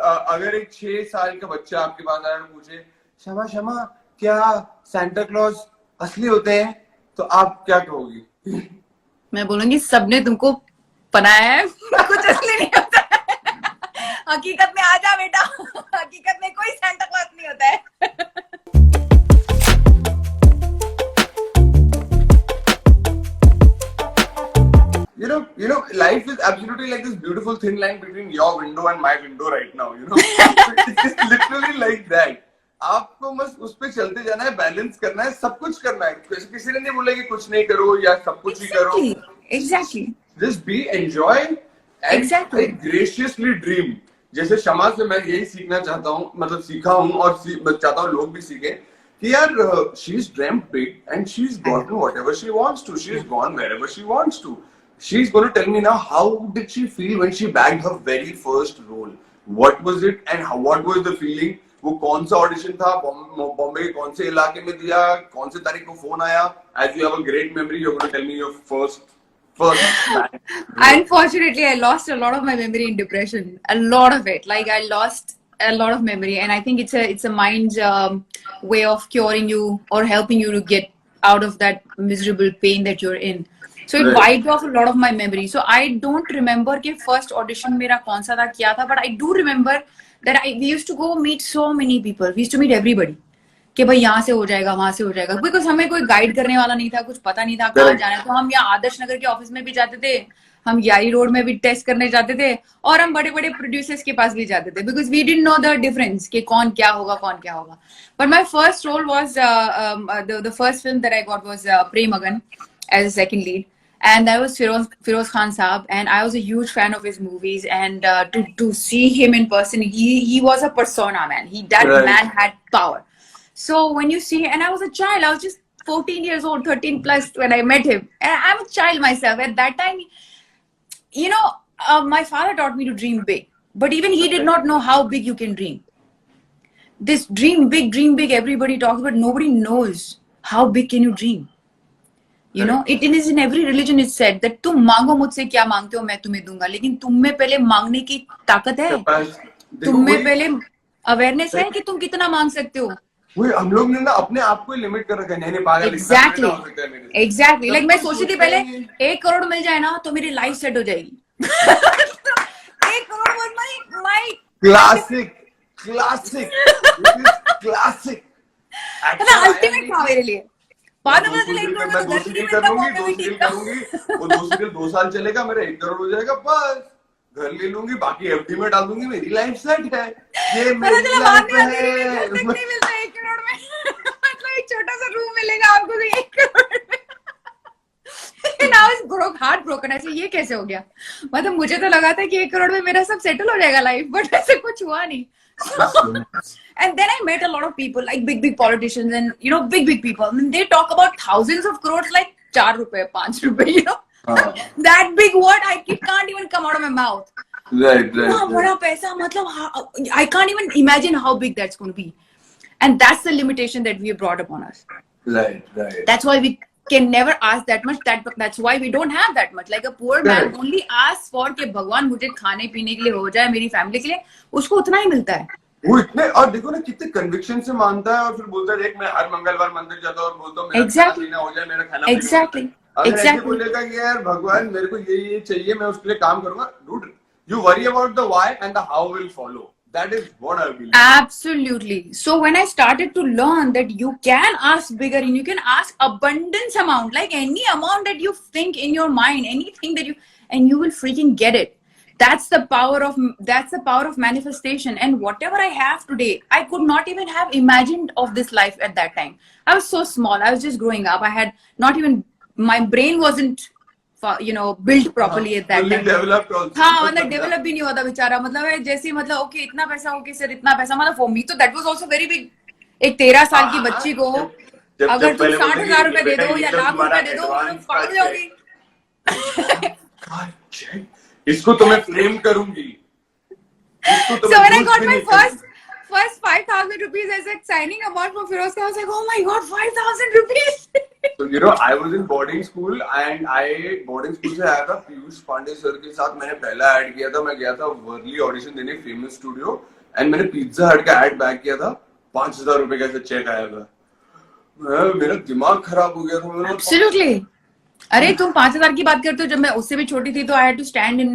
अगर एक 6 साल का बच्चा आपके पास आया और पूछे क्षमा क्षमा क्या सांता क्लॉज असली होते हैं, तो आप क्या कहोगी? मैं बोलूंगी सबने तुमको बनाया है, कुछ असली नहीं होता है। हकीकत में आ जा बेटा, हकीकत में कोई सांता क्लॉज नहीं होता है। You know, life is absolutely like this beautiful thin line between your window and my window right now. You know, it's literally like that. आपको बस उस पे चलते जाना है, बैलेंस करना है, सब कुछ करना है। किसी ने नहीं बोला कि कुछ नहीं करो या सब कुछ ही करो। Exactly. Just be, enjoy and like graciously dream. जैसे शमा से मैं यही सीखना चाहता हूँ, मतलब सीखा हूँ और चाहता हूँ लोग भी सीखें कि यार she's dreamt big and she's gotten whatever she wants to. She's gone wherever she wants to. She's going to tell me now how did she feel when she bagged her very first role. What was it and what was the feeling? वो कौन सा audition था, बॉम्बे के कौन से इलाके में दिया, कौन से तारीख को फोन आया? As you have a great memory, you're going to tell me your first. Unfortunately, I lost a lot of my memory in depression. A lot of it. Like I lost a lot of memory, and I think it's a mind's way of curing you or helping you to get out of that miserable pain that you're in. So it wiped off a lot of my memory. So I don't remember कि first audition मेरा कौन सा था, क्या था, but I do remember that we used to go meet so many people. We used to meet everybody. कि भाई यहाँ से हो जाएगा, वहां से हो जाएगा, बिकॉज हमें कोई गाइड करने वाला नहीं था, कुछ पता नहीं था कहाँ जाना है। तो हम यहाँ आदर्श नगर के ऑफिस में भी जाते थे, हम यारी रोड में भी टेस्ट करने जाते थे, और हम बड़े बड़े प्रोड्यूसर्स के पास भी जाते थे, because we didn't know the difference कि कौन क्या होगा, कौन क्या होगा। But my first role was the first film that I got was Prem Agan as a second lead. And that was Feroz Khan Saab, and I was a huge fan of his movies. And to see him in person, he was a persona, man. That man had power. So when you see, and I was a child, I was just 14 years old, 13 plus when I met him. And I'm a child myself. At that time, you know, my father taught me to dream big. But even he did not know how big you can dream. This dream big, everybody talks, but nobody knows how big can you dream. You know, it is in every religion it's said that तुम मांगो मुझसे क्या मांगते हो मैं तुम्हें दूंगा, लेकिन तुम में पहले मांगने की ताकत है, तुम में पहले अवेयरनेस है कि तुम कितना मांग सकते हो। वही हम लोग ने ना अपने आप को लिमिट कर रखा है, नहीं पागल। एग्जैक्टली लाइक मैं सोची थी पहले 1 करोड़ मिल जाए ना तो मेरी लाइफ सेट हो जाएगी। 1 crore was my classic ultimate था मेरे लिए। बाद में मैं 2 सीरीज करूंगी, वो 2 सीरीज 2 साल चलेगा, मेरा 1 करोड़ हो जाएगा, बस घर ले लूंगी, बाकी एफडी में डाल दूंगी, मेरी लाइफ सेट है। ये मेरी लाइफ है। नहीं मिलता 1 करोड़ में। मतलब एक छोटा सा रूम मिलेगा आपको 1 करोड़ में। Now it's heart broken. ऐसे ये कैसे हो गया? मतलब मुझे तो लगा था कि 1 करोड़ में मेरा सब सेटल हो जाएगा लाइफ, बट ऐसे कुछ हुआ नहीं। And then I met a lot of people, like big politicians, and you know, big people. I mean, they talk about thousands of crores, like 4 rupees, 5 rupees, you know. That big word, it can't even come out of my mouth. Right. बड़ा पैसा, मतलब I can't even imagine how big that's going to be. And that's the limitation that we have brought upon us. Right. That's why we can never ask that much. That's why we don't have that much. Like a poor man only asks for कि भगवान मुझे खाने पीने के लिए हो जाए, मेरी फैमिली के लिए, उसको उतना ही मिलता है। वो इतने, और देखो ना कितने कन्विक्शन से मानता है, और फिर बोलता है मैं हर मंगलवार मंदिर जाता हूँ और बोलता हूँ मेरा खाना पीना हो जाए, मेरा खाना exactly. अगर ऐसे बोलेगा कि यार भगवान मेरे को ये चाहिए, मैं उसके लिए काम करूंगा, dude, you worry about the why and the how will follow. That is what I believe. Absolutely. So when I started to learn that you can ask bigger and you can ask abundance amount, like any amount that you think in your mind, anything that and you will freaking get it. That's the power of manifestation. And whatever I have today, I could not even have imagined of this life at that time. I was so small. I was just growing up. I had not even, my brain wasn't, you know, built properly at that time. Developed also. हाँ, मतलब develop भी नहीं हुआ था बेचारा, मतलब है जैसे, मतलब ओके इतना पैसा, ओके सर इतना पैसा, मतलब for me तो that was also very big. एक 13 साल की बच्ची को अगर तुम 60,000 रुपए दे दो या लाख रुपए दे दो, पागल होगी। इसको तो मैं फ्रेम करूंगी। So when I got my first 5,000 rupees as a signing amount for Feroz Khan, I was like, oh my god, 5,000 rupees. So I was in boarding school and boarding school से आया था Piyush Pandey sir के साथ. मैंने पहला add किया था. मैं गया था वर्ली ऑडिशन देने फेमस स्टूडियो एंड मैंने पिज्जा हट का ऐड बैक किया था. 5,000 रुपए का चेक आया था. मेरा दिमाग खराब हो गया था. Absolutely. अरे तुम 5,000 की बात करते हो. जब मैं उससे भी छोटी थी तो I had to stand in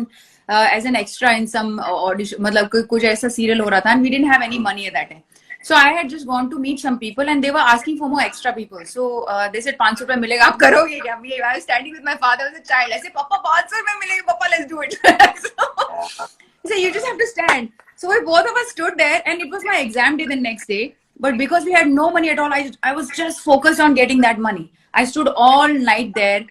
as an extra in some audition. मतलब कुछ ऐसा सीरियल हो रहा था and we didn't have any money at that time. So I had just gone to meet some people and they were asking for more extra people. So they said 500 रुपए मिलेगा, आप करोगे क्या? I was standing with my father as a child. I said, Papa 500 रुपए मिलेगा, Papa let's do it. So you just have to stand. So we both of us stood there and it was my exam day the next day. But because we had no money at all, I was just focused on getting that money. I stood all night there.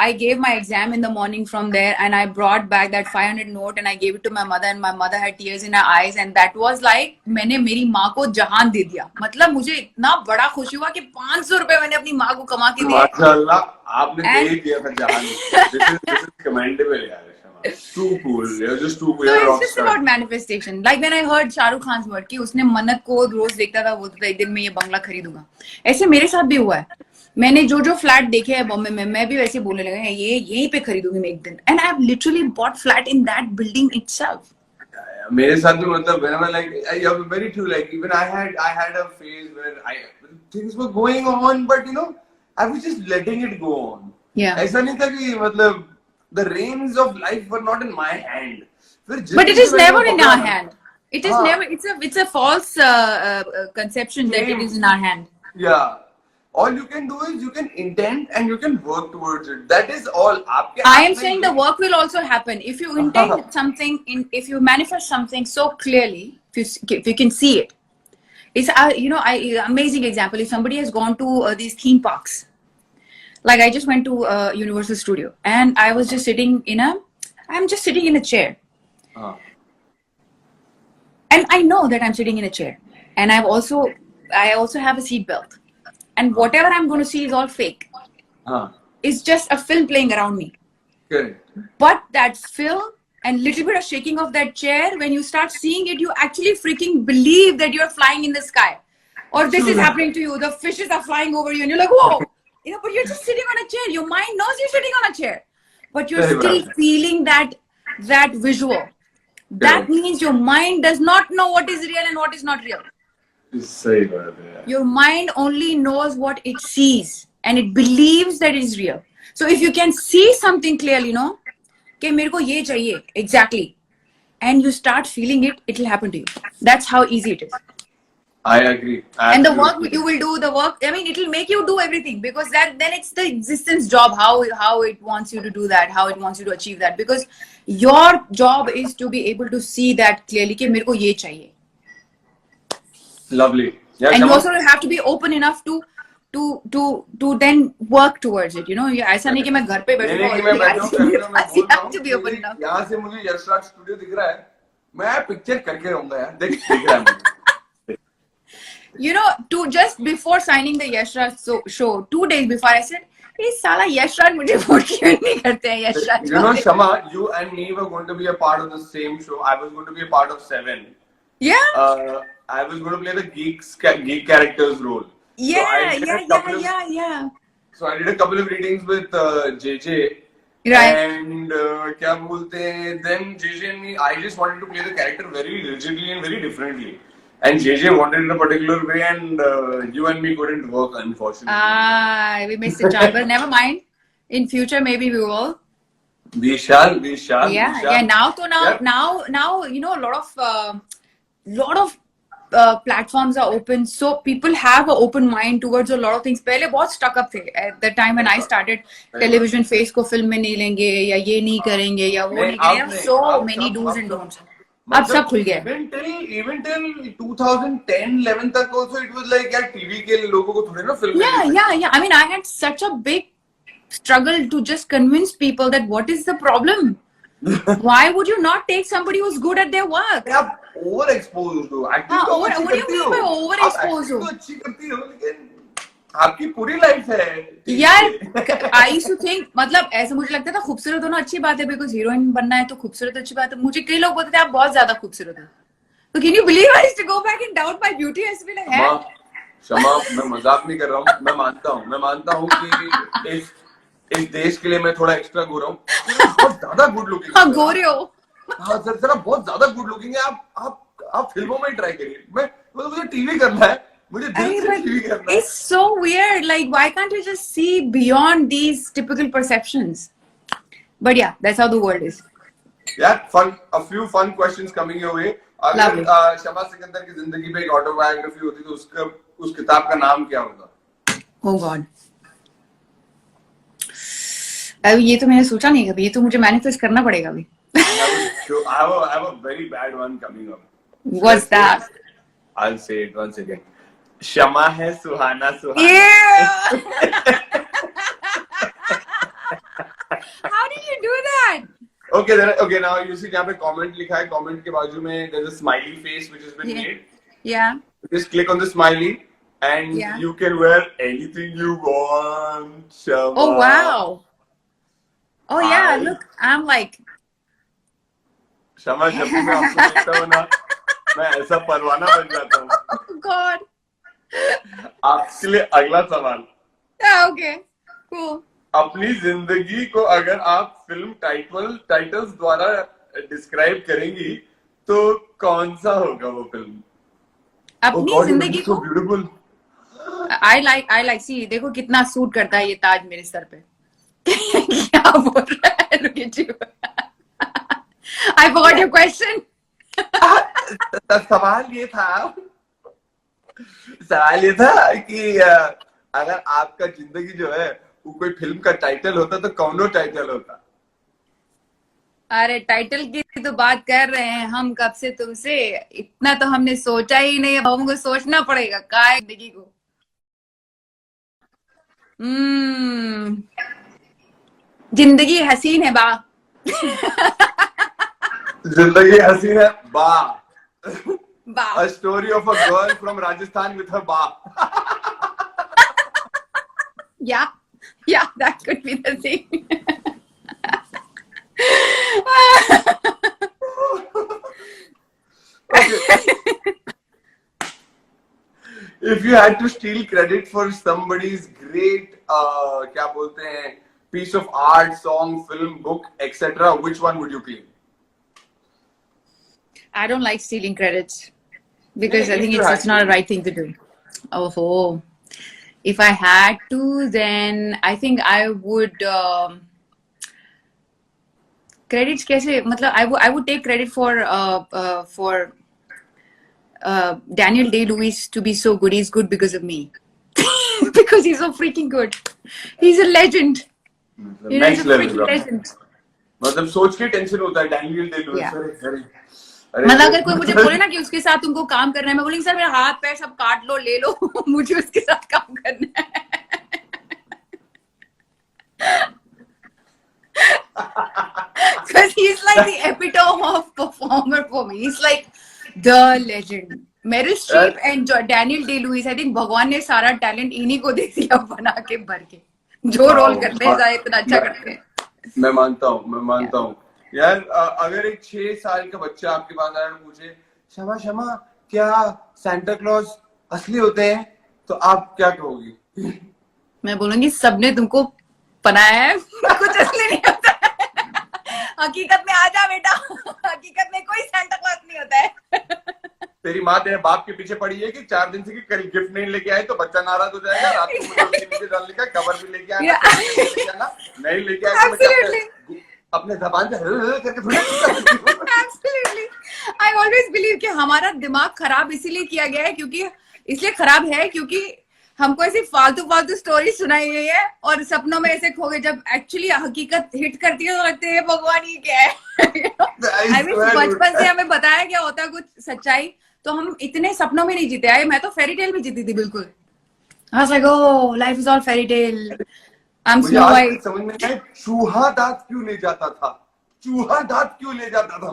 I gave my exam in the morning from there and I brought back that 500 note and I gave it to my mother and my mother had tears in her eyes and that was like मैंने मेरी माँ को जहान दे दिया. मतलब मुझे इतना बड़ा खुशी हुआ कि 500 रुपए मैंने अपनी माँ को कमा के दिए. माशाल्लाह आपने दे दिया था जहान. This is commendable यार. Too cool. You're just too cool. So it's just about manifestation. Like when I heard Shah Rukh Khan's word कि उसने मन्नत को रोज देखता था, बोलता था एक दिन मैं ये बंगला खरीदूंगा. ऐसे मेरे साथ भी हुआ है. मैंने जो फ्लैट देखे हैं बॉम्बे में, मैं भी वैसे बोलने लगा ये यहीं पे खरीदूंगी मैं एक दिन. And I have literally bought flat in that building itself. मेरे साथ भी मतलब when I'm like you're very true. Like even I had a phase where things were going on but I was just letting it go on. Yeah. ऐसा नहीं था कि मतलब the reins of life were not in my hand. But it is never in our hand. It is never. It's a false conception that it is in our hand. Yeah. All you can do is you can intend and you can work towards it. That is all. I am saying the work will also happen. If you intend something, if you manifest something so clearly, if you can see it. It's amazing example. If somebody has gone to these theme parks, like I just went to Universal Studio and I was just sitting in a chair. And I know that I'm sitting in a chair. And I also have a seat belt. And whatever I'm going to see is all fake. It's just a film playing around me. Correct. But that film and little bit of shaking of that chair, when you start seeing it, you actually freaking believe that you're flying in the sky. Or this is happening to you. The fishes are flying over you and you're like, whoa. But you're just sitting on a chair. Your mind knows you're sitting on a chair. But you're still feeling that visual. That means your mind does not know what is real and what is not real. Your mind only knows what it sees and it believes that it is real. So if you can see something clearly, कि मेरे को ये चाहिए exactly, and you start feeling it, it will happen to you. That's how easy it is. I agree. And the work you will do, it will make you do everything because then it's the existence job, how it wants you to do that, how it wants you to achieve that. Because your job is to be able to see that clearly कि मेरे को ये चाहिए. Lovely. Yeah, and you also have to be open enough to then work towards it. ऐसा नहीं कि मैं घर पे बैठूंगा. You have to be open enough. यहाँ से मुझे यशराज स्टूडियो दिख रहा है. मैं पिक्चर करके रहूंगा यार. दिख रहा है मुझे. To just before signing the Yashraj show, 2 days before, I said, "Hey, साला Yashraj मुझे vote क्यों नहीं करते हैं Yashraj?" Shama, you and me were going to be a part of the same show. I was going to be a part of 7. Yeah. I was going to play the geek character's role. Yeah. So I did a couple of readings with JJ. Right. And क्या बोलते हैं? Then JJ and me, I just wanted to play the character very rigidly and very differently. And JJ wanted it a particular way, and you and me couldn't work, unfortunately. We missed a chance, but never mind. In future, maybe we will. We shall. Yeah. Now, a lot of platforms are open, so people have an open mind towards a lot of things. पहले बहुत stuck up थे at the time when I started television. Face को film में नहीं लेंगे या ये नहीं करेंगे या वो नहीं करेंगे. So many do's and don'ts. अब सब खुल गया. Even till 2010-11 तक also it was like यार TV के लोगों को थोड़े ना film. Yeah. I mean, I had such a big struggle to just convince people that what is the problem. Why would you not take somebody who's good at their work? आप overexposed हो. What do you mean by overexposed हो? अच्छी करती हो लेकिन आपकी पूरी life है. यार I used to think, मतलब ऐसा मुझे लगता था खूबसूरत होना अच्छी बात है because हीरोइन बनना है तो खूबसूरत अच्छी बात है. मुझे कई लोग बोलते थे आप बहुत ज्यादा खूबसूरत हो. So can you believe I used to go back and doubt my beauty? I used to be like, क्षमा, मैं मजाक नहीं कर रहा हूँ, मैं मानता हूँ कि इस देश के लिए मैं थोड़ा एक्स्ट्रा गोरा हूँ, बहुत ज्यादा गुड लुकिंग। हाँ, गोरे हो। हाँ सर, जरा बहुत ज्यादा गुड लुकिंग है आप फिल्मों में ही ट्राई करिए। मुझे टीवी करना है, मुझे दिल से टीवी करना है। It's so weird. Like, why can't you just see beyond these typical perceptions? But yeah, that's how the world is. Yeah, a few fun questions coming your way. अगर शमा सिकंदर की जिंदगी पे एक ऑटोबायोग्राफी होती तो उस किताब का नाम क्या होता? Oh God. अभी ये तो मैंने सोचा नहीं कभी, ये तो मुझे मैनिफेस्ट करना पड़ेगा अभी। I have a very bad one coming up. What's that? I'll say it once again. क्षमा है सुहाना सुहाना। Yeah. How did you do that? Okay, now you see यहाँ पे comment लिखा है, comment के बाजू में there's a smiley face which has been made. Yeah. Just click on the smiley and you can wear anything you want. Shama. Oh wow. Oh yeah, look, I'm like. क्षमा, जब भी मैं आपको देखता हूँ ना, मैं ऐसा परवाना बन जाता हूँ। Oh God. आपके लिए अगला सवाल। Okay, cool. अपनी जिंदगी को अगर आप फिल्म टाइटल्स द्वारा डिस्क्राइब करेंगी तो कौन सा होगा वो फिल्म? अपनी जिंदगी को ब्यूटीफुल। I like see, देखो कितना सूट करता है ये ताज मेरे सर पे। क्या बोल रहा है? Look at you. I forgot your question. सवाल ये था कि अगर आपका जिंदगी जो है वो कोई फिल्म का टाइटल होता तो कौन टाइटल होता? अरे टाइटल की तो बात कर रहे हैं हम कब से तुमसे, इतना तो हमने सोचा ही नहीं, अब हमको सोचना पड़ेगा क्या जिंदगी को। जिंदगी हसीन है बा। जिंदगी हसीन है बा। बा। A story of a girl from Rajasthan with her ba. Yeah, that could be the thing. Okay. If you had to steal credit for somebody's great, क्या बोलते हैं, piece of art, song, film, book, etc., which one would you claim? I don't like stealing credits because I think it's not a right thing to do. Oh, if I had to, then I think I would. Credits कैसे? मतलब I would take credit for Daniel Day-Lewis to be so good. He's good because of me. Because he's so freaking good. He's a legend. He's a freaking legend. मतलब सोच के tension होता है Daniel day-Louis. मतलब अगर कोई मुझे बोले ना कि उसके साथ तुमको काम करना है, मैं बोलेंगी सर मेरा हाथ पैर सब काट लो, ले लो, मुझे उसके साथ काम करना है। Because he's like the epitome of performer for me. He's like the legend. Meryl Streep and Daniel Day-Lewis, I think भगवान ने सारा टैलेंट इन्हीं को दे दिया बना के भर के, जो रोल करते हैं इतना अच्छा करते हैं। मैं मानता हूँ यार। अगर एक 6 साल का बच्चा आपके पास आया और पूछे क्षमा क्या सांता क्लॉज असली होते हैं, तो आप क्या कहोगी? मैं बोलूंगी सबने तुमको बनाया है, कुछ असली नहीं होता है। हकीकत में आ जा बेटा, हकीकत में कोई सांता क्लॉज नहीं होता है। तेरी माँ तेरे बाप के पीछे पड़ी है कि 4 दिन से कि कल गिफ्ट नहीं लेके आए तो बच्चा नाराज हो जाएगा, रात को मुझे उसके नीचे डालने का, कवर भी लेके आना, नहीं लेके आए तो अपने जबान से करके Absolutely. I always believe कि हमारा दिमाग खराब इसीलिए किया गया है, इसलिए खराब है क्योंकि हमको ऐसी फालतू स्टोरी सुनाई गई है और सपनों में ऐसे खो गए, जब एक्चुअली हकीकत हिट करती है तो लगते हैं भगवान ये क्या है। I mean, बचपन से हमें बताया क्या होता है कुछ सच्चाई, तो हम इतने सपनों में नहीं जीते आए। मैं तो फेरी टेल में जीती थी बिल्कुल। I was like, oh, life is all fairy tale. I'm Snow White. समझ में आया चूहा दांत क्यों ले जाता था?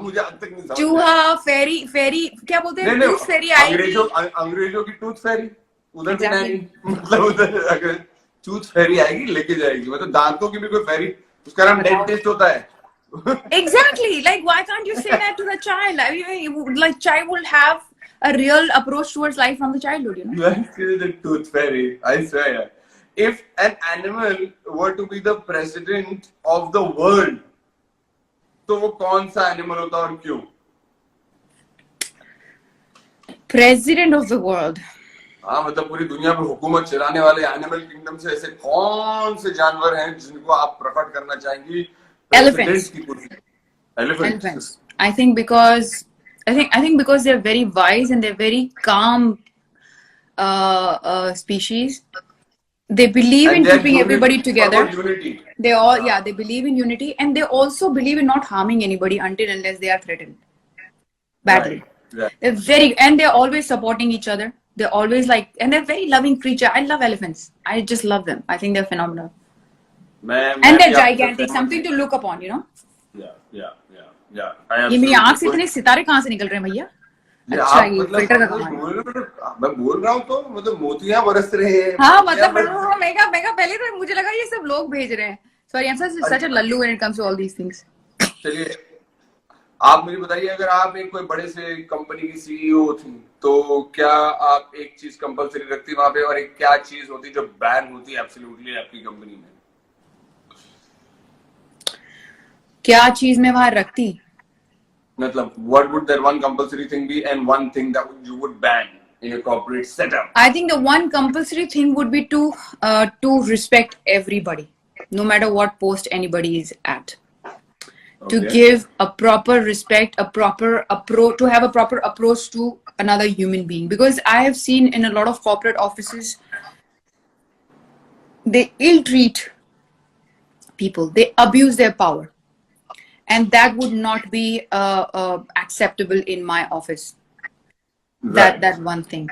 मुझे आज तक नहीं समझ। चूहा फेरी क्या बोलते हैं? टूथ फेरी आएगी। अंग्रेजों की टूथ फेरी उधर भी नहीं, मतलब उधर अगर टूथ फेरी आएगी लेके जाएगी, मतलब दांतों की भी कोई फेरी, उसका नाम डेंटिस्ट होता है। Exactly. Like, why can't you say that to the child? I mean, like, child will have a real approach towards life from the childhood, you know. You are still the tooth fairy. I swear. If an animal were to be the president of the world, तो वो कौन सा animal होता और क्यों? President of the world. हाँ, मतलब पूरी दुनिया पर हुकूमत चलाने वाले एनिमल किंगडम से ऐसे कौन से जानवर हैं जिनको आप प्रकट करना चाहेंगी? Elephants. Elephants. I think because they're very wise and they're very calm species. They believe in keeping everybody together. Unity. They believe in unity, and they also believe in not harming anybody unless they are threatened badly. Right. They're always supporting each other. They're always and they're very loving creature. I love elephants. I just love them. I think they're phenomenal. And they're gigantic, something to look upon, you know. Yeah. ये मेरी आँख से इतने सितारे कहाँ से निकल रहे हैं भैया? अच्छा, ये फिल्टर का काम है। मैं बोल रहा हूँ तो मतलब मोतियां बरस रहे हैं। हाँ, मतलब मेगा पहले तो मुझे लगा ये सब लोग भेज रहे हैं। Sorry, I'm such a lallu when it comes to all these things. चलिए, आप मुझे बताइए, अगर आप एक कोई बड़े से कंपनी की सीईओ थी, तो क्या आप एक चीज कंपलसरी रखती वहां पे, और एक क्या चीज होती जो बैन होती एब्सोल्युटली आपकी कंपनी में? क्या चीज मैं वहां रखती? मतलब what would that one compulsory thing be and one thing that you would ban in your corporate setup? I think the one compulsory thing would be to respect everybody, no matter what post anybody is at. Okay. To give a proper respect, a proper approach, to have a proper approach to another human being. Because I have seen in a lot of corporate offices, they ill-treat people, they abuse their power. And that would not be acceptable in my office. Right. That one thing.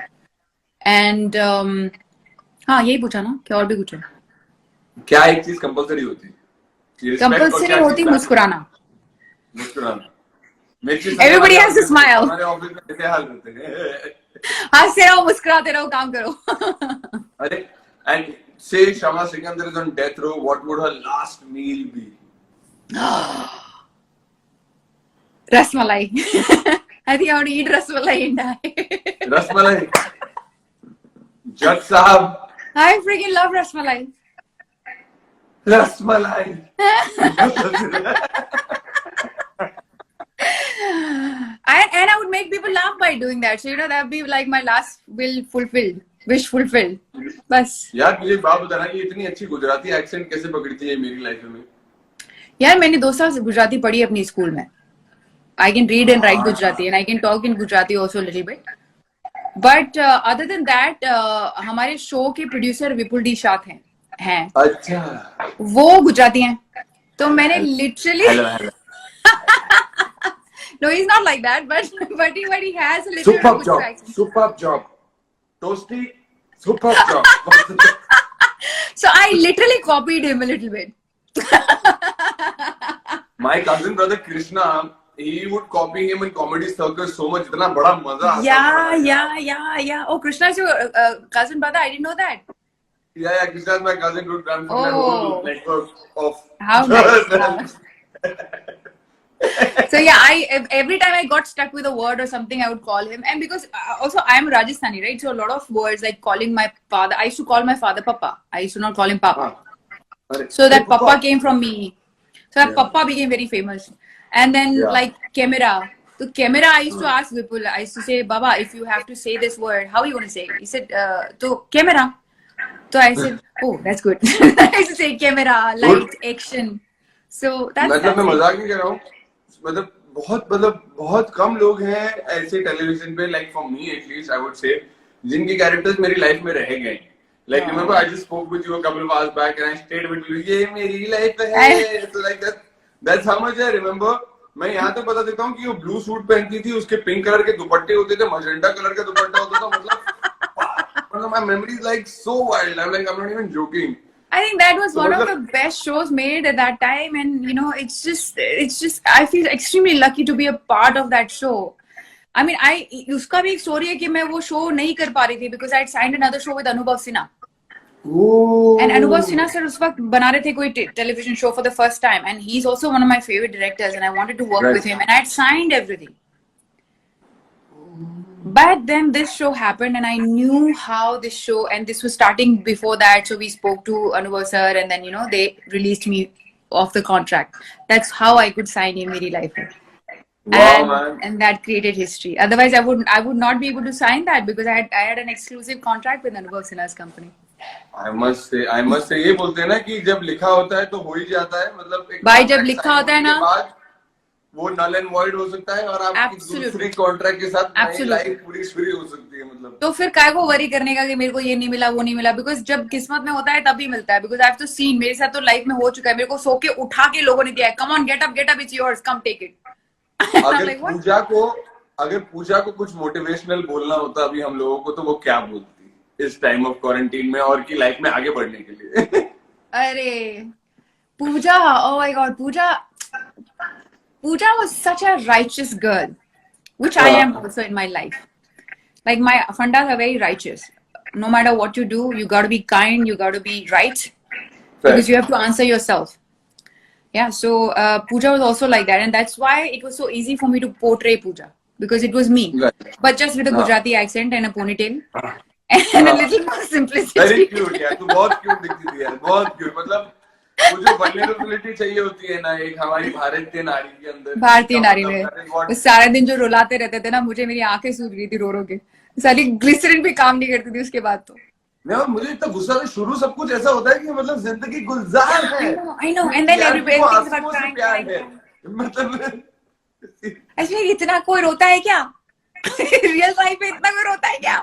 And हाँ, यही पूछा ना, क्या और भी पूछा? क्या एक चीज कंपलसरी होती? कंपलसरी होती मुस्कुराना. मुस्कुराना. Everybody has to smile. हमारे ऑफिस में ऐसे हाल होते हैं. हंसते रहो, मुस्कुराते रहो, काम करो. अरे, and say Shama Sikandar is on death row, what would her last meal be? Rasmalai. I think I would eat rasmalai and die. Rasmalai. Judge Sahab. I freaking love rasmalai. Rasmalai. And I would make people laugh by doing that. So, that would be like my last wish fulfilled. बस. यार मुझे बात बताना, ये इतनी अच्छी Gujarati accent कैसे पकड़ी थी ये मेरी लाइफ में? यार मैंने 2 साल गुजराती पढ़ी अपनी स्कूल में. I can read and write Gujarati, and I can talk in Gujarati also a little bit. But other than that, हमारे शो के प्रोड्यूसर विपुल डी शाह हैं. अच्छा. वो गुजराती हैं. तो मैंने literally. Hello. No, he's not like that, but he has a little bit of Gujarati accent. Superb job. Toasty. Superb job. So I literally copied him a little bit. My cousin brother Krishna, he would copy him in comedy circles so much. इतना बड़ा मजा आता था. Yeah. Oh, Krishna is your cousin brother. I didn't know that. Yeah. Krishna is my cousin. Good friend from that whole network of. How nice. So yeah, every time I got stuck with a word or something, I would call him. And because also I am Rajasthani, right? So a lot of words like calling my father, I used to call my father Papa. I used to not call him Papa. So that Papa came from me. So that Papa became very famous. And then like camera. So camera, I used to ask Vipul. I used to say, Baba, if you have to say this word, how are you going to say it? He said, to camera. So I said, oh, that's good. I used to say camera, light, action. So that's. मतलब मैं मजाक नहीं कर रहा हूँ. मतलब बहुत कम लोग हैं ऐसे टेलीविजन पे, like for me at least I would say, जिनके कैरेक्टर्स मेरी लाइफ में रह गए. Like remember I just spoke with you a couple of hours back and I stayed with you. ये मेरी लाइफ है. So like that's how much I remember. मैं यहाँ तक बता देता हूँ कि वो ब्लू सूट पहनती थी, उसके पिंक कलर के दुपट्टे होते थे, मजेंटा कलर का दुपट्टा होता था. मतलब my memory is like so wild. I'm not even joking. I think that was one of the best shows made at that time, and it's just I feel extremely lucky to be a part of that show. I mean, उसका भी एक story है कि मैं वो show नहीं कर पा रही थी because I had signed another show with Anubhav Sinha. Oh. And Anubhav Sinha sir उस वक्त बना रहे थे कोई television show for the first time, and he's also one of my favorite directors, and I wanted to work with him, and I had signed everything. But then this show happened, and I knew how this show, and this was starting before that. So we spoke to Anubhav sir, and then they released me off the contract. That's how I could sign Ye Meri Life Hai. Wow, man. And that created history. Otherwise, I would not be able to sign that because I had an exclusive contract with Anubhav Sinha's company. I must say, ये बोलते हैं ना कि जब लिखा होता है तो हो ही जाता है, मतलब एक भाई जब लिखा होता है ना, वो null and void हो सकता है और आपकी दूसरी कॉन्ट्रैक्ट के साथ नई लाइफ पूरी फ्री हो सकती है, मतलब. तो फिर काय को वरी करने का कि मेरे को ये नहीं मिला वो नहीं मिला, बिकॉज जब किस्मत में होता है तभी मिलता है. Because I have to seen, मेरे साथ तो लाइफ में हो चुका है, मेरे को सो के उठा के लोगों ने दिया है, come on get up it's yours, come take it. अगर पूजा को कुछ मोटिवेशनल बोलना होता अभी हम लोगों को, तो वो क्या बोलती इस टाइम ऑफ क्वारंटीन में और की लाइफ में आगे बढ़ने के लिए? अरे पूजा, oh my god, Pooja was such a righteous girl, which I am also in my life. Like my fundas are very righteous. No matter what you do, you got to be kind, you got to be right, because you have to answer yourself. Yeah, so Pooja was also like that, and that's why it was so easy for me to portray Pooja, because it was me, but just with a Gujarati accent and a ponytail and a little more simplicity. Very cute, यार. तू बहुत cute दिखती थी यार, बहुत cute. मतलब वो जो vulnerability चाहिए होती है ना एक हमारी भारतीय नारी के अंदर. भारतीय नारी में सारे दिन जो रुलाते रहते थे ना, मुझे मेरी आंखें सूज गई थी रो रो के. सारी ग्लिसरीन भी काम नहीं करती थी उसके बाद तो. नहीं, और मुझे इतना गुस्सा था. शुरू सब कुछ ऐसा होता है कि मतलब जिंदगी गुलजार है. I know, and then everybody thinks about crying. मतलब ऐसे इतना कोई रोता है क्या? रियल लाइफ में इतना कोई रोता है क्या?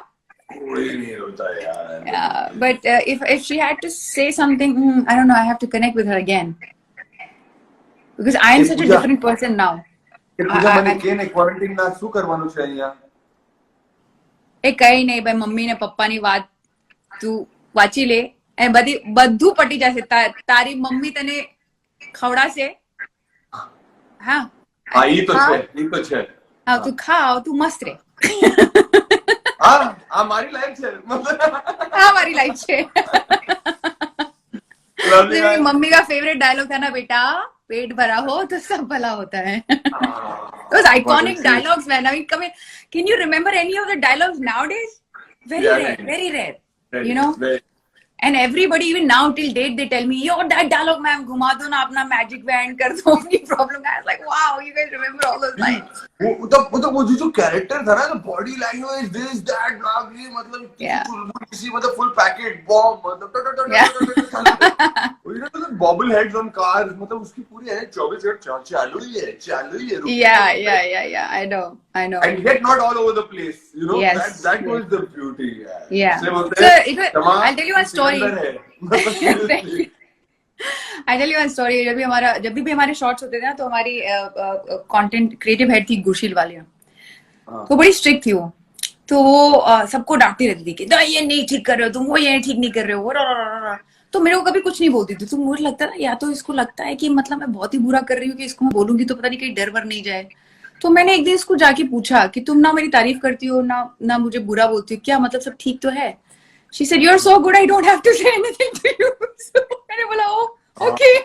कोई नहीं रोता यार. Yeah, but if she had to say something, I don't know. I have to connect with her again because I am such a different person now. પૂજા મને કે ને ક્વોરન્ટાઇન ના શું કરવાનું છે અહીંયા? એ કઈ નહીં ભાઈ, મમ્મી ને પપ્પા ની વાત તું વાંચી લે અને બધું પટી જશે. તારી મમ્મી તને ખવડાશે. હા હા, ઈ તો છે. હા, તું ખાઓ, તું મસ્ત રે. હા, મારી લાઈફ છે. હા, મારી લાઈફ છે. मेरी मम्मी का फेवरेट डायलॉग था ना, बेटा पेट भरा हो तो सब भला होता है. Those iconic dialogues, man. I mean, can you remember any of the dialogues nowadays? Very rare. You know? And everybody, even now till date, they tell me, yo, that dialogue, ma'am, घुमा दो ना अपना magic band, कर दो अपनी problem. I was like, wow, you guys remember all those lines. वो जो character था ना, बॉडी लैंग्वेज, दिस दैट नागली, मतलब किसी मतलब फुल पैकेट बॉम्ब, मतलब बॉबल हेड्स ऑन कार्स, मतलब उसकी पूरी है 24 घंटे चालू ही है. Yeah, I know. And yet not all over the place, you know. Yes, that was the beauty. Yeah. So I'll tell you one story. I tell you one story. जब भी हमारे शॉर्ट्स होते थे ना, तो हमारी कंटेंट क्रिएटिव हेड थी गुशील वालिया. तो बड़ी स्ट्रिक्ट थी वो. तो वो सबको डांटती रहती थी कि ये नहीं ठीक कर रहे हो तुम, वो ये ठीक नहीं कर रहे हो. तो मेरे को कभी कुछ नहीं बोलती थी. तो मुझे लगता था या तो इसको लगता है कि मतलब मैं बहुत ही बुरा कर रही हूँ कि इसको मैं बोलूंगी तो पता नहीं कहीं डर वर नहीं जाए. तो मैंने एक दिन इसको जाके पूछा कि तुम ना मेरी तारीफ करती हो ना मुझे बुरा बोलती हो, क्या मतलब सब ठीक तो है? She said, you're so good, I don't have to say anything to you. So मैंने बोला, oh, okay.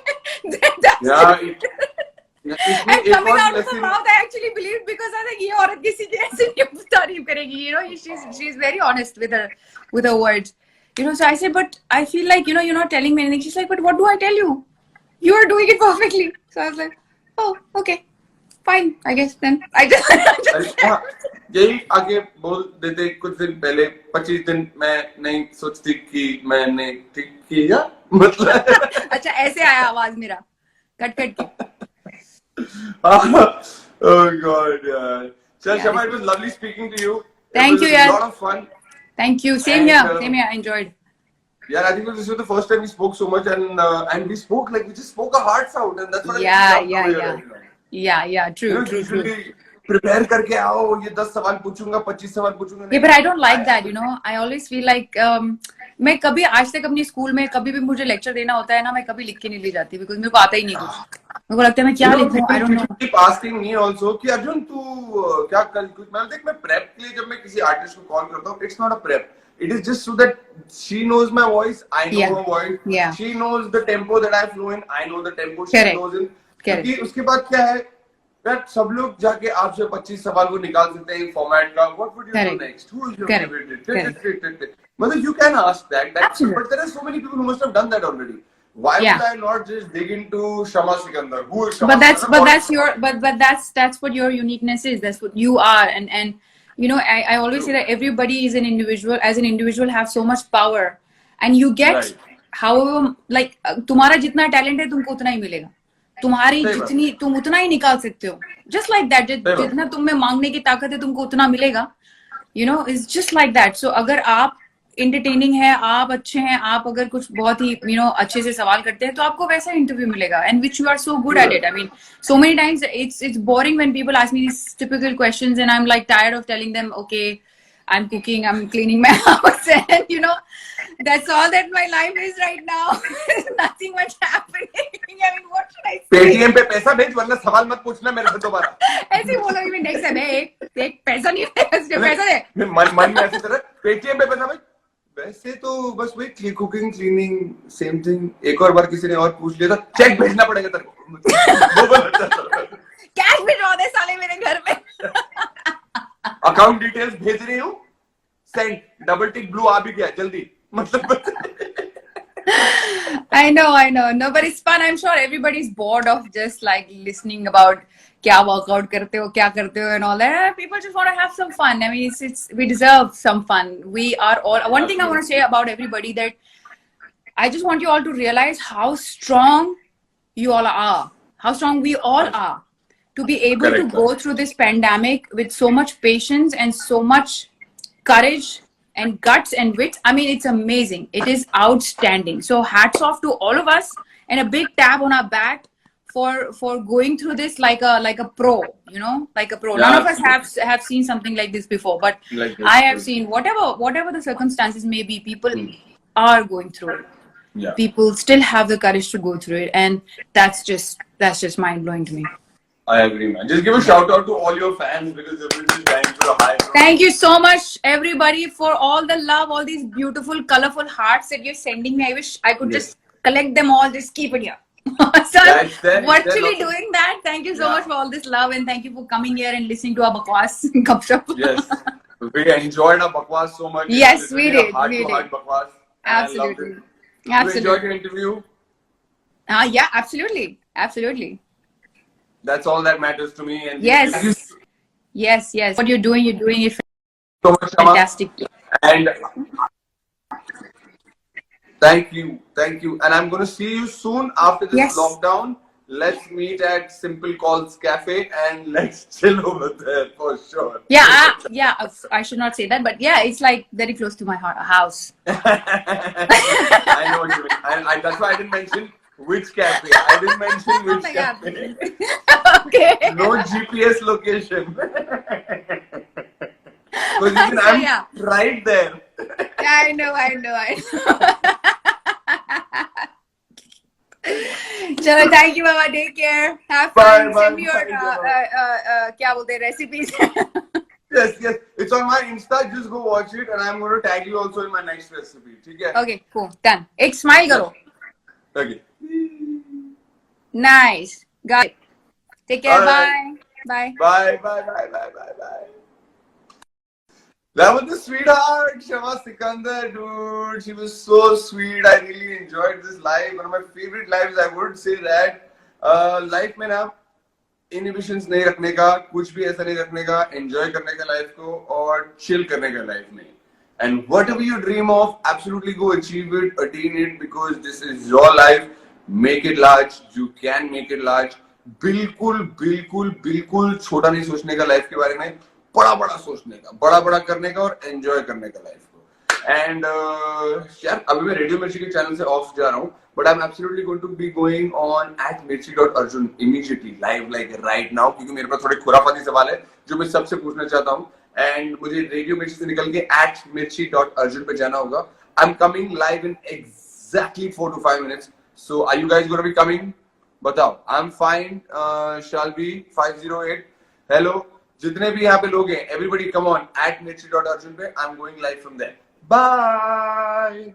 And coming out of her mouth, I actually believed, because I was like, ये औरत किसी की ऐसे नहीं तारीफ करेगी. You know, she's very honest with her words. You know, so I said, but I feel like, you know, you're not telling me anything. She's like, but what do I tell you? You are doing it perfectly. So I was like, oh, okay. Fine, I guess then. I just यही आगे बोल देते. कुछ दिन पहले 25 दिन मैं नहीं सोचती कि मैंने ठीक किया, मतलब. अच्छा, ऐसे आया आवाज मेरा कट के. Oh God, yaar. Shama, it was lovely speaking to you. Thank you, yaar. It was a lot of fun. Thank you. Same here. I enjoyed. Yeah, I think this was the first time we spoke so much, and we spoke like we just spoke our hearts out, and that's what I think. Yeah. True. Prepare करके आओ, ये 10 सवाल पूछूंगा, 25 सवाल पूछूंगा. Yeah, but I don't like that, you know. I always feel like मैं कभी आज तक अपनी स्कूल में कभी भी मुझे लेक्चर देना होता है ना, मैं कभी लिख के नहीं ले जाती, बिकॉज़ मेरे को आता ही नहीं कुछ. मेरे को लगता है मैं क्या लिखूं, I don't know. Keep asking me also कि अर्जुन तू क्या कल कुछ, मैं प्रेप के लिए जब मैं किसी आर्टिस्ट को कॉल करता हूँ, it's not a prep. It is just so that she knows my voice, I know her voice. Yeah. She knows the tempo that I flow in, I know the tempo she knows in. क्योंकि उसके बाद क्या है, that सब लोग जाके आपसे 25 सवाल को निकाल सकते हैं फॉर्मेट का. What would you do next? Who is your favorite? मतलब you can ask that. But there are so many people who must have done that already. Why would I not just dig into Shama Sikandar? Who is Shama Sikandar? But that's what your uniqueness is. That's what you are. And you know, I always say that everybody is an individual. As an individual, have so much power, and you get however like तुम्हारा जितना talent है तुमको उतना ही मिलेगा. तुम्हारी जितनी तुम उतना ही निकाल सकते हो. Just like that. जितना तुम में मांगने की ताकत है तुमको उतना मिलेगा. You know, it's just like that. So अगर आप entertaining है, आप अच्छे हैं, आप अगर कुछ बहुत ही you know अच्छे से सवाल करते हैं तो आपको वैसा इंटरव्यू मिलेगा. And which you are so good at it. I mean, so many times it's boring when people ask me these typical questions and I'm like tired of telling them, okay, I'm cooking, I'm cleaning my house, and you know, that's all that my life is right now. Nothing much happening. I mean, what should I say? Paytm पे पैसा भेज वरना सवाल मत पूछना मेरे से दोबारा. ऐसे बोलोगे मैं नेक्स्ट टाइम एक पैसा नहीं है, पैसा दे. मन में ऐसे तरह पेटीएम पे पैसा भेज. वैसे तो बस वही कुकिंग क्लीनिंग सेम थिंग. एक और बार किसी ने और पूछ लिया था, चेक भेजना पड़ेगा तेरे को. कैश भिजवा दे साले मेरे घर में. अकाउंट डिटेल्स भेज रही हूँ, सेंड. डबल टिक ब्लू आ भी गया जल्दी. मतलब I know. No, but it's fun. I'm sure everybody's bored of just like listening about क्या workout करते हो, क्या करते हो, and all that. People just want to have some fun. I mean, we deserve some fun. We are all. One thing I want to say about everybody that I just want you all to realize how strong you all are, how strong we all are, to be able to go through this pandemic with so much patience and so much courage and guts and wit. I mean, it's amazing. It is outstanding. So hats off to all of us and a big tap on our back for going through this like a pro, you know, like a pro. None of us have seen something like this before, but I have seen whatever the circumstances may be, people are going through it. Yeah. People still have the courage to go through it, and that's just mind blowing to me. I agree, man. Just give a shout out to all your fans because they've been just going through a high. Thank you so much, everybody, for all the love, all these beautiful, colorful hearts that you're sending me. I wish I could just collect them all, just keep it here. So I'm virtually doing that. Thank you so much for all this love, and thank you for coming here and listening to our bakwas. Yes, we enjoyed our bakwas so much. Yes, we did. Bakwas. Absolutely. You enjoyed your interview? Yeah, absolutely. That's all that matters to me. And yes. What you're doing it so much, fantastic. And thank you. And I'm going to see you soon after this lockdown. Let's meet at Simple Calls Cafe and let's chill over there for sure. Yeah. I should not say that, but yeah, it's like very close to my house. I know what you mean. That's why I didn't mention which cafe. I didn't mention which cafe. Okay. No GPS location. Because I'm right there. I know. Chalo, thank you, Baba. Take care. Have fun. Send me your क्या बोलते हैं recipes. Yes. It's on my Insta. Just go watch it, and I'm going to tag you also in my next recipe. Okay? Okay, cool. Done. एक smile करो. Okay. Nice. Got it. Take care. Right. Bye. Bye. That was the sweetheart, Shama Sikandar, dude. She was so sweet. I really enjoyed this live. One of my favorite lives, I would say that. Life में ना inhibitions नहीं रखने का, कुछ भी ऐसा नहीं रखने का, enjoy करने का life को और chill करने का life में. And whatever you dream of, absolutely go achieve it, attain it, because this is your life. Make it large. You can make it large. बिल्कुल छोटा नहीं सोचने का लाइफ के बारे में, बड़ा सोचने का, बड़ा करने का और एंजॉय करने का लाइफ को. एंड यार अभी मैं रेडियो मिर्ची के चैनल से ऑफ जा रहा हूँ, but I am absolutely going to be going on @mirchi.arjun immediately live, like right now, क्योंकि मेरे पास थोड़े खुराफाती सवाल है जो मैं सबसे पूछना चाहता हूँ. एंड मुझे रेडियो मिर्ची से निकल के @mirchi.arjun पे जाना होगा. I am coming live in exactly 4 to 5 minutes. So are you guys going to be coming? बताओ. I'm fine. Shalvi 508. Hello. जितने भी यहाँ पे लोग हैं, everybody come on @mirchi.arjun पे. I'm going live from there. Bye.